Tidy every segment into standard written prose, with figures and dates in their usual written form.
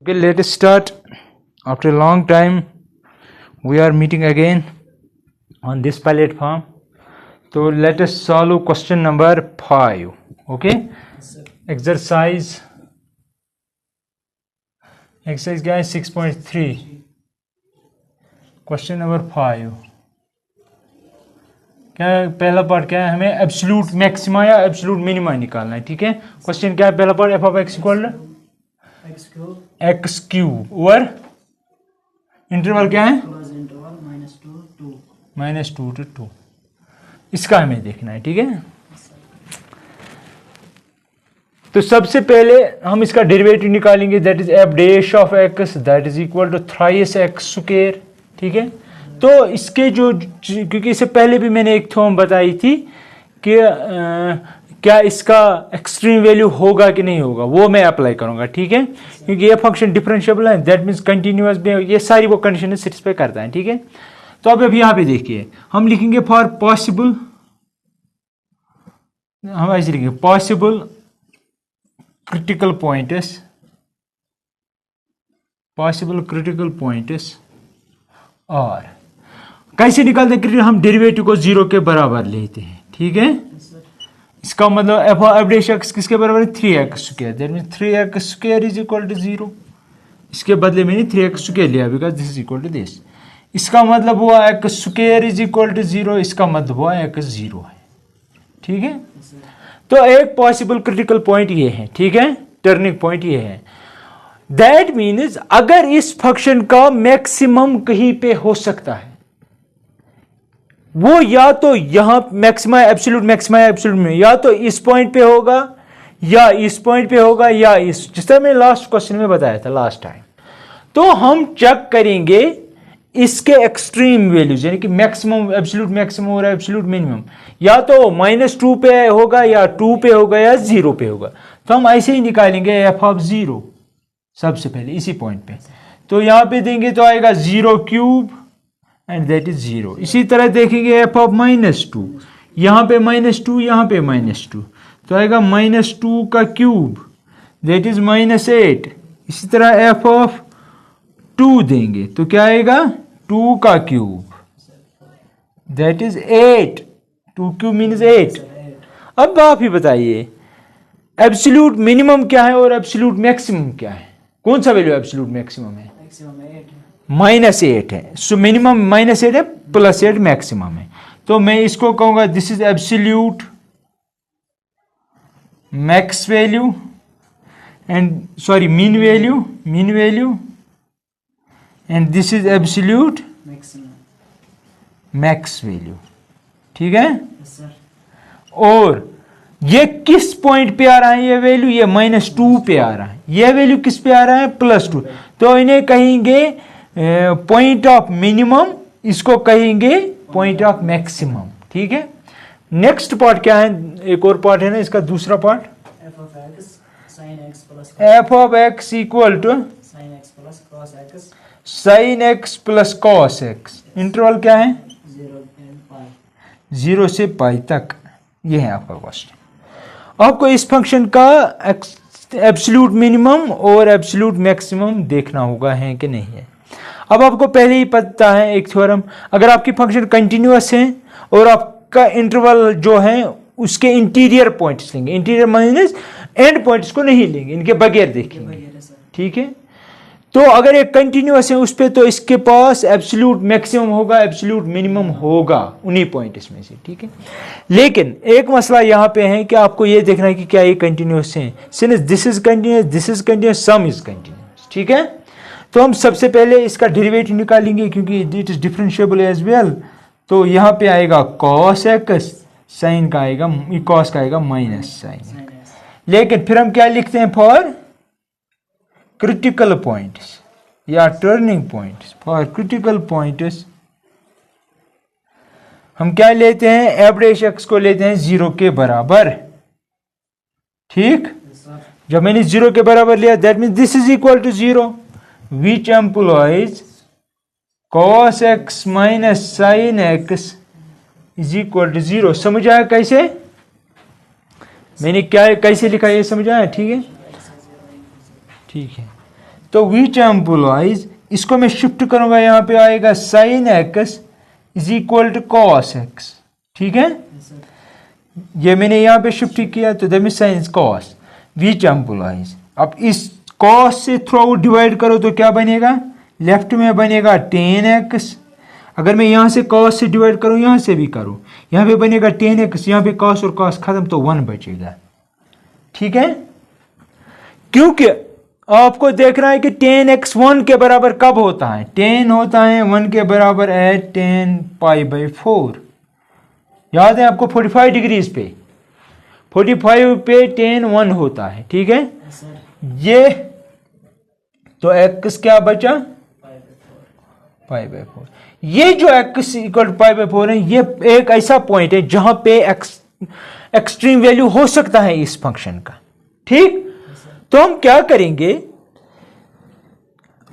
Okay, let us start. After a long time, we are meeting again on this platform. So let us solve question number 5. Okay, exercise guys 6.3. Question number 5. क्या पहला part क्या है, हमें absolute maxima या absolute minima निकालना है. ठीक है, क्वेश्चन क्या है, पहला part F of X equal x cube over interval क्या है -2 to 2. इसका हमें देखना है. ठीक है, तो सबसे पहले हम इसका डेरिवेटिव निकालेंगे, that is F dash of X that is equal to thrice X square. ठीक है, तो इसके जो, क्योंकि इससे पहले भी मैंने एक थ्योरम बताई थी कि क्या इसका एक्सट्रीम वैल्यू होगा कि नहीं होगा, वो मैं अप्लाई करूंगा. ठीक है, क्योंकि ये फंक्शन डिफरेंशिएबल है, दैट मीन्स कंटिन्यूअस में ये सारी वो कंडीशन सेटिस्फाई करता है. ठीक है, तो अब यहाँ पे देखिए हम लिखेंगे फॉर पॉसिबल, हम ऐसे लिखेंगे पॉसिबल क्रिटिकल पॉइंट्स और कैसे निकालते हैं, हम डेरिवेटिव को 0 के बराबर लेते हैं. ठीक है, इसका मतलब एफ डैश एक्स किसके बराबर है, 3x square. That means 3x square is equal to 0. इसके बदले मैंने 3x स्क्वायर लिया because this is equal to this. इसका मतलब हुआ x square is equal to 0. इसका मतलब हुआ x 0 है. ठीक है, तो एक पॉसिबल क्रिटिकल पॉइंट ये है. ठीक है, टर्निंग पॉइंट ये है. दैट मीन्स अगर इस फंक्शन का मैक्सिमम कहीं पे हो सकता है, वो या तो यहां मैक्सिमा एब्सोल्यूट में या तो इस पॉइंट पे होगा या इस पॉइंट पे होगा या इस, जिस तरह मैं लास्ट क्वेश्चन में बताया था लास्ट टाइम. तो हम चेक करेंगे इसके एक्सट्रीम वैल्यूज, यानी कि मैक्सिमम, एब्सोल्यूट मैक्सिमम और एब्सोल्यूट मिनिमम, या तो -2 पे होगा या 2 पे होगा या 0 पे होगा. तो हम ऐसे ही निकालेंगे एफ ऑफ 0 सबसे पहले इसी पॉइंट पे. तो यहां पे देंगे तो आएगा 0 क्यूब एंड दैट इज 0. इसी तरह देखेंगे एफ ऑफ -2, यहां पे -2, यहां पे -2, तो आएगा -2 का क्यूब दैट इज -8. इसी तरह एफ ऑफ 2 देंगे तो क्या आएगा, 2 का cube that is 8. 2 cube means 8. अब आप ही बताइए एब्सोल्यूट मिनिमम क्या है और एब्सोल्यूट मैक्सिमम क्या है, कौन सा वैल्यू एब्सोल्यूट मैक्सिमम है, -8 है. सो मिनिमम -8 है, +8 मैक्सिमम है. तो मैं इसको कहूंगा this is absolute max value and sorry mean value and this is absolute max value. ठीक है, और ये किस पॉइंट पे आ रहा है, ये वैल्यू ये -2 पे आ रहा है, ये वैल्यू किस पे आ रहा है, +2. तो इन्हें कहेंगे पॉइंट ऑफ मिनिमम, इसको कहेंगे पॉइंट ऑफ मैक्सिमम. ठीक है, नेक्स्ट पार्ट क्या है, एक और पार्ट है ना इसका, दूसरा part F of X equal to sine X plus cos X. Interval क्या है, 0 से पाई तक. ये है आपका क्वेश्चन. आपको इस फंक्शन का एब्सोल्यूट मिनिमम और एब्सोल्यूट मैक्सिमम देखना होगा है कि नहीं है. अब आपको पहले ही पता है एक थ्योरम, अगर आपकी फंक्शन कंटिन्यूअस है और आपका इंटरवल जो है उसके इंटीरियर पॉइंट्स लेंगे, इंटीरियर माइनस एंड पॉइंट्स को नहीं लेंगे, इनके बगैर देखेंगे. ठीक है, तो अगर एक कंटिन्यूअस है उस पे तो इसके पास एब्सोल्यूट मैक्सिमम होगा, एब्सोल्यूट मिनिमम होगा उन्हीं पॉइंट्स में से. ठीक है, लेकिन एक मसला यहां पे है कि आपको ये देखना है कि क्या ये कंटिन्यूअस है. Since this is continuous, some is continuous. ठीक है, तो हम सबसे पहले इसका डेरिवेटिव निकालेंगे क्योंकि it is differentiable as well. तो यहां पे आएगा cos x, साइन का आएगा, cos का आएगा -sin. लेकिन फिर हम क्या लिखते हैं, फॉर क्रिटिकल पॉइंट्स या turning points, for critical points हम क्या लेते हैं, एफ डैश एक्स को लेते हैं 0 के बराबर. ठीक, जब मैंने 0 के बराबर लिया that means this is equal to 0 which employs cos x minus sin x is equal to 0. समझ आया कैसे, मैंने क्या कैसे लिखा ये समझ आया. ठीक है, ठीक है, तो विच एम्प्लॉइज, इसको मैं शिफ्ट करूंगा, यहाँ पे आएगा sine X is equal to cos X, ठीक है। ये मैंने यहाँ पे शिफ्ट किया तो that means sine cos which employs. अब इस कॉस से थ्रू आउट डिवाइड करो तो क्या बनेगा, लेफ्ट में बनेगा टेन एक्स। अगर मैं यहाँ से कॉस से डिवाइड करूँ, यहाँ से भी करूँ, यहाँ पे बनेगा टेन एक्स, यहाँ पे कॉस और कॉस खत्म तो 1 बचेगा, ठीक है। क्योंकि आपको देखना है कि टेन एक्स 1 के बराबर कब होता है, 10 होता है 1 के बराबर एट 10 π/4। याद है आपको 45 डिग्रीज पे, 45 पे 10 1 होता है, ठीक है। ये तो एक्स क्या बचा π/4। ये जो एक्स इक्वल π/4 है, ये एक ऐसा पॉइंट है जहां पे एक्सट्रीम वैल्यू हो सकता है इस फंक्शन का, ठीक। तो हम क्या करेंगे,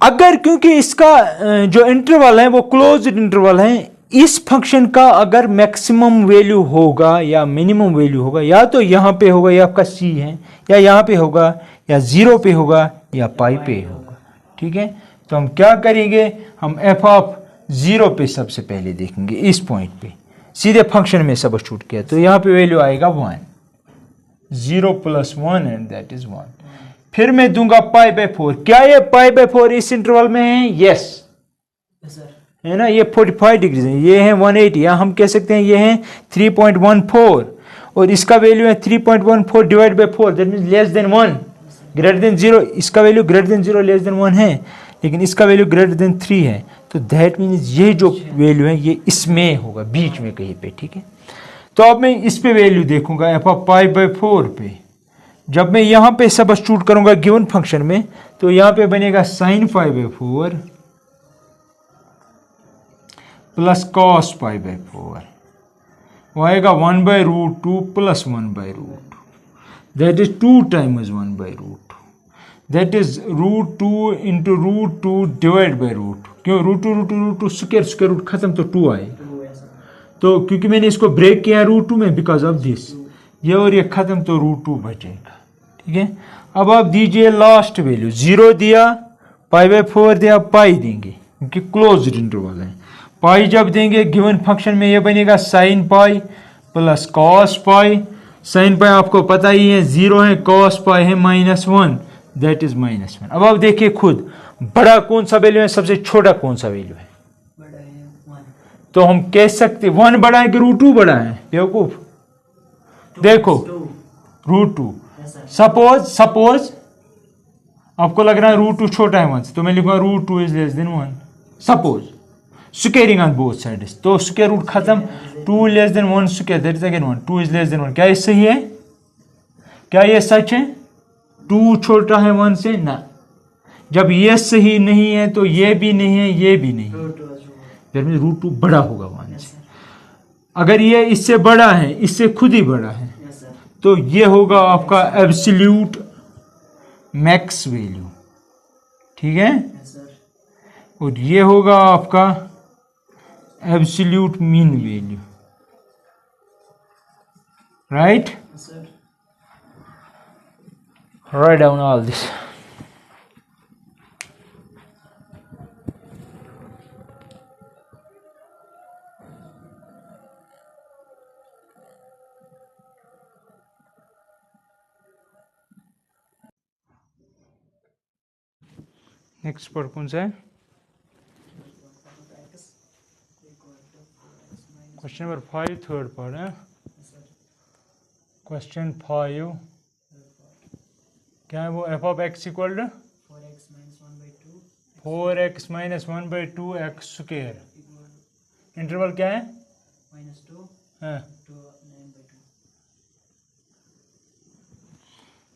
अगर क्योंकि इसका जो इंटरवल है वो क्लोज्ड इंटरवल है, इस फंक्शन का अगर मैक्सिमम वैल्यू होगा या मिनिमम वैल्यू होगा, या तो यहां पे होगा, या आपका सी है, या यहां पे होगा, या 0 पे होगा, या पाई पे होगा, ठीक है। तो हम क्या करेंगे, हम एफ ऑफ 0 पे सबसे पहले देखेंगे, इस पॉइंट पे सीधे फंक्शन में सबस्टिट्यूट किया तो यहां पे वैल्यू आएगा 1, 0 + 1 एंड दैट इज 1। फिर मैं दूंगा π/4। क्या ये π/4 इस इंटरवल में है, यस है ना, ये 45 डिग्री है, ये है 180, या हम कह सकते हैं ये है 3.14, और इसका वैल्यू है 3.14 divide by 4, that means less than 1 greater than 0। इसका value greater than 0 less than 1 है, लेकिन इसका वैल्यू ग्रेटर देन 3 है, तो दैट मीन्स ये जो वैल्यू है ये इसमें होगा, बीच में कहीं पे, ठीक है। तो अब मैं इस पे वैल्यू देखूंगा एफ ऑफ π/4 पे। जब मैं यहां पे सबस्टिट्यूट करूंगा गिवन फंक्शन में, तो यहां पे बनेगा sin π/4 प्लस cos π/4, वो आएगा 1/√2 plus 1/√2, that is 2 times 1/√2, that is √2 into √2 divide by √2। क्यों √2 स्क्वायर रूट खत्म तो 2 आए, तो क्योंकि मैंने इसको ब्रेक किया √2 में बिकॉज ऑफ दिस, ये और ये खत्म तो √2 बचेगा, ठीक है। अब आप दीजिए लास्ट वैल्यू, 0 दिया, π/4 दिया, पाई देंगे क्योंकि क्लोज्ड इंटरवल है। पाई जब देंगे गिवन फंक्शन में ये बनेगा sin पाई प्लस cos पाई। sin पाई आपको पता ही है 0 है, cos पाई है -1, दैट इज -1। अब आप देखिए खुद, बड़ा कौन सा वैल्यू है, सबसे छोटा कौन सा वैल्यू है, तो हम कह सकते 1 बड़ा है कि √2 बड़ा है, बेवकूफ। देखो √2, सपोज आपको लग रहा है √2 छोटा है 1 से, तो मैं लिखूंगा √2 is less than 1, suppose squaring on both sides, तो स्क्वायर रूट खत्म, 2 less than 1 square that is again 1, 2 is less than 1। क्या ये सही है, क्या ये सच है, 2 छोटा है 1 से ना। जब ये सही नहीं है तो ये भी नहीं है, ये भी नहीं है, √2 बड़ा होगा 1 से। अगर ये इससे बड़ा है, इससे खुद ही बड़ा है, तो ये होगा आपका एब्सोल्यूट मैक्स वैल्यू, ठीक है, और ये होगा आपका absolute mean value, right. Right down all this. Next part कौन सा है, क्वेश्चन नंबर 5 थर्ड पार्ट है। क्वेश्चन 5 क्या है वो, F of X equal to 4x - 1/2 x square, interval क्या है -2 हाँ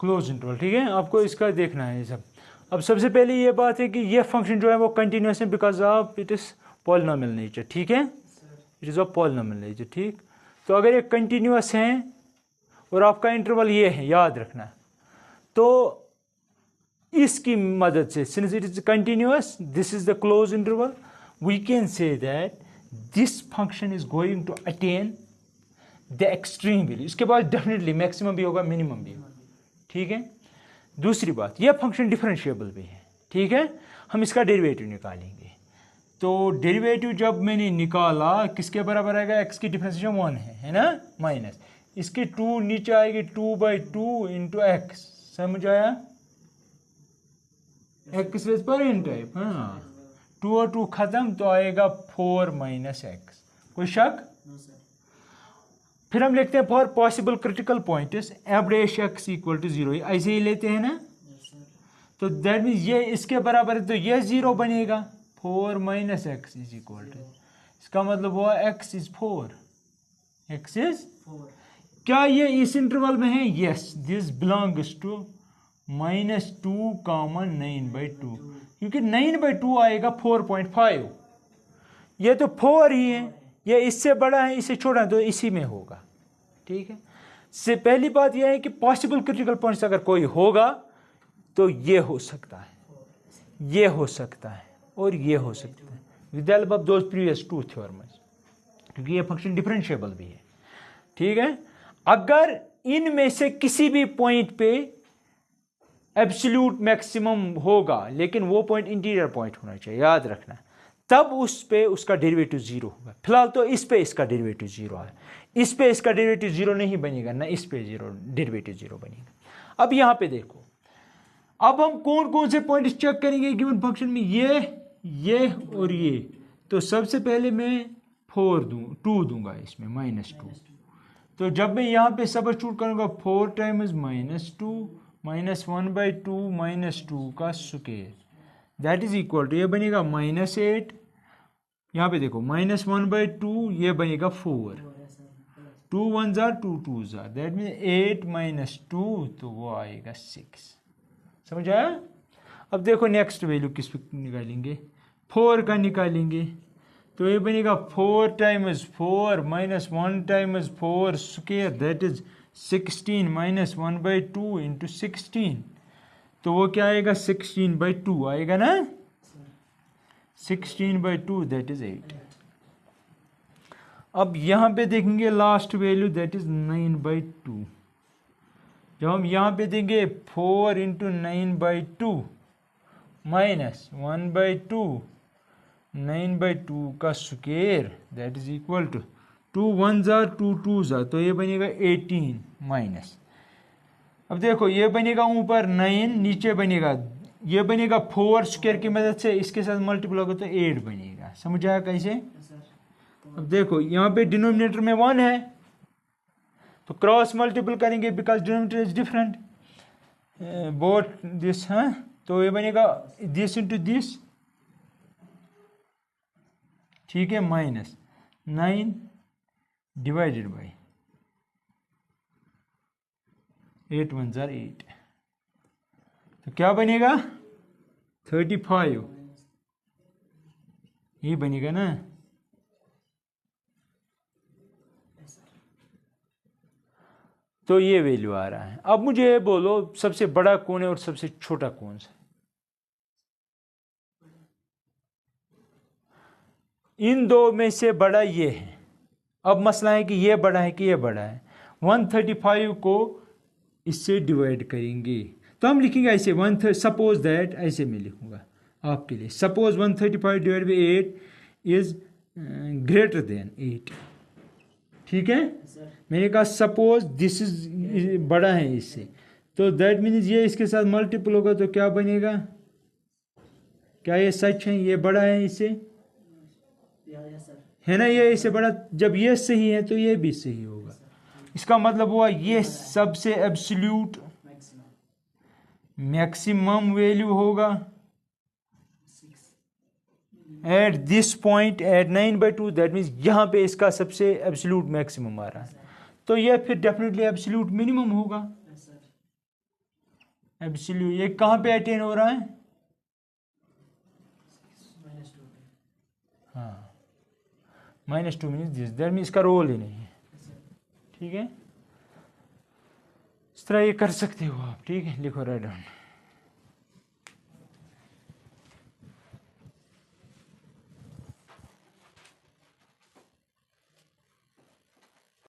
क्लोज इंटरवल, ठीक है। आपको इसका देखना है ये सब। अब सबसे पहले ये बात है कि ये फंक्शन जो है वो कंटिन्यूस है because of it is polynomial nature, ठीक है, it is of polynomial nature, ठीक। तो अगर ये कंटिन्यूस है और आपका इंटरवल ये है, याद रखना, तो इसकी मदद से, since it is continuous, this is the close interval, we can say that this function is going to attain the extreme value. इसके बाद डेफिनेटली मैक्सिमम भी होगा, मिनिमम भी होगा, ठीक है। दूसरी बात, यह फंक्शन डिफरेंशिएबल भी है, ठीक है, हम इसका डेरिवेटिव निकालेंगे। तो डेरिवेटिव जब मैंने निकाला किसके बराबर आएगा, एक्स की डिफरेंशिएशन 1 है ना, माइनस इसके 2 नीचे आएगी 2/2 इंटू एक्स, समझ आया, एक्स रेज पर इन टाइप, हाँ 2 और 2 खत्म तो आएगा 4 माइनस एक्स, कोई शक? फिर हम लिखते हैं for possible critical points F dash X equal to 0, ऐसे ही लेते हैं ना, तो दैट मीन्स ये इसके बराबर है तो ये 0 बनेगा, 4 minus X is equal to, इसका मतलब हुआ एक्स इज 4, एक्स इज 4। क्या ये इस इंटरवल में है? Yes, this belongs to -2 common 9/2, क्योंकि 9/2 आएगा 4.5, ये तो 4 ही है, ये इससे बड़ा है इससे छोटा है तो इसी में होगा, ठीक है। से पहली बात यह है कि पॉसिबल क्रिटिकल पॉइंट्स अगर कोई होगा तो ये हो सकता है, ये हो सकता है और ये हो सकता है with the help of those previous 2 theorems, क्योंकि ये फंक्शन डिफरेंशिएबल भी है, ठीक है। अगर इनमें से किसी भी पॉइंट पे एब्सोल्यूट मैक्सिमम होगा लेकिन वो पॉइंट इंटीरियर पॉइंट होना चाहिए, याद रखना, तब उस पे उसका डेरिवेटिव 0 होगा। फिलहाल तो इस पे इसका डेरिवेटिव 0 है, इस पे इसका डेरिवेटिव 0 नहीं बनेगा ना, इस पे डेरिवेटिव 0 बनेगा। अब यहां पे देखो, अब हम कौन कौन से पॉइंट चेक करेंगे गिवन फंक्शन में, ये और ये। तो सबसे पहले मैं 2 दूंगा इसमें -2, तो जब मैं यहाँ पे सब्स्टिट्यूट करूँगा 4 टाइम्स -2 -1/2 -2 का square, that is equal to, ये बनेगा -8, यहाँ पे देखो -1/2, ये बनेगा 4, 2 1s are 2 2s are, that mean 8 - 2, तो वो आएगा 6, समझ आया। अब देखो नेक्स्ट वैल्यू किस पे निकालेंगे, 4 का निकालेंगे, तो ये बनेगा 4 times 4 -1 times 4 square, that is 16 -1/2 into 16, तो वो क्या आएगा 16/2 आएगा ना, 16/2 दैट इज 8। अब यहां पे देखेंगे लास्ट वैल्यू दैट इज 9/2, जब हम यहां पे देंगे 4 इंटू 9/2 माइनस 1/2 9/2 का square, that is equal to 2 1s are 2 2s are, तो ये बनेगा 18 माइनस, अब देखो ये बनेगा ऊपर 9, नीचे बनेगा, ये बनेगा 4 स्क्वायर की मदद से, इसके साथ मल्टीपल होगा तो 8 बनेगा, समझ आया कैसे। अब देखो यहाँ पे डिनोमिनेटर में 1 है तो क्रॉस मल्टीपल करेंगे because denominator is different both this, हाँ, तो ये बनेगा दिस इंटू दिस, ठीक है, -9 डिवाइडेड बाई 8 1s are 8, तो क्या बनेगा 35, ये बनेगा ना। तो ये वैल्यू आ रहा है। अब मुझे ये बोलो सबसे बड़ा कौन है और सबसे छोटा कौन सा, इन दो में से बड़ा ये है। अब मसला है कि ये बड़ा है कि ये बड़ा है। 135 को इससे डिवाइड करेंगे तो हम लिखेंगे ऐसे, सपोज दैट, ऐसे मैं लिखूंगा आपके लिए, suppose 135 divide by 8 is greater than 8, ठीक है। मैंने कहा सपोज दिस इज बड़ा है इससे, तो दैट मीन्स ये इसके साथ मल्टीपल होगा तो क्या बनेगा, क्या ये सच है, ये बड़ा है इससे, है ना, ये इससे बड़ा, जब ये सही है तो ये भी सही होगा। इसका मतलब हुआ ये सबसे एब्सोल्यूट मैक्सिमम वैल्यू होगा at this point at 9/2, that means यहाँ पे इसका सबसे एब्सोल्यूट मैक्सिमम आ रहा है, तो ये फिर डेफिनेटली एब्सोल्यूट मिनिमम होगा। एब्सोल्यूट ये कहाँ पे अटेन हो रहा है, हाँ -2 मीन्स दिस, दैट मीन्स इसका रोल ही नहीं है, ठीक है। इस तरह ये कर सकते हो आप, ठीक है, लिखो राइट डाउन।